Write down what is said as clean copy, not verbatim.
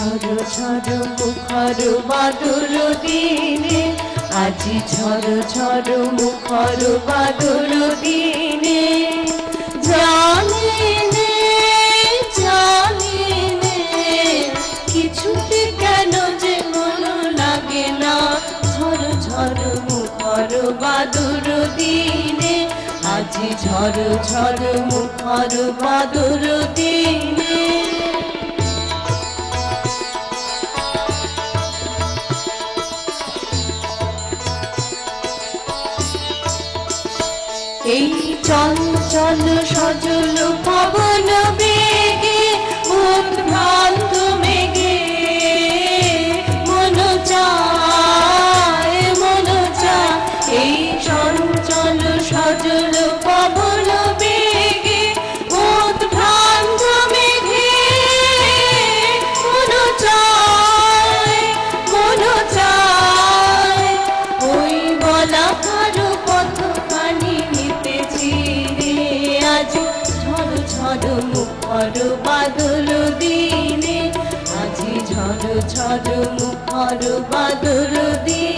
ঝড় ঝড় মুখর বাদল দিনে, আজি ঝড় ঝড় মুখর বাদল দিনে। জানি নে জানি নে কিছুতে কেন যে মন লাগে না, ঝড় ঝড় মুখর বাদল দিনে, আজি ঝড় ঝড় মুখর বাদল দিনে। এই চঞ্চল সজল পবন বেগে, উদ্ভ্রান্ত মেঘে মন চায় মন চায়। এই চঞ্চল সজল পবন বেগে, উদ্ভ্রান্ত মেঘে মন চায় মন চায়। ওই বলা কারো পথখানি আজি ঝড় ঝড় মুখর বাদল দিনে, আজি ঝড় ঝড় মুখর বাদল দিনে।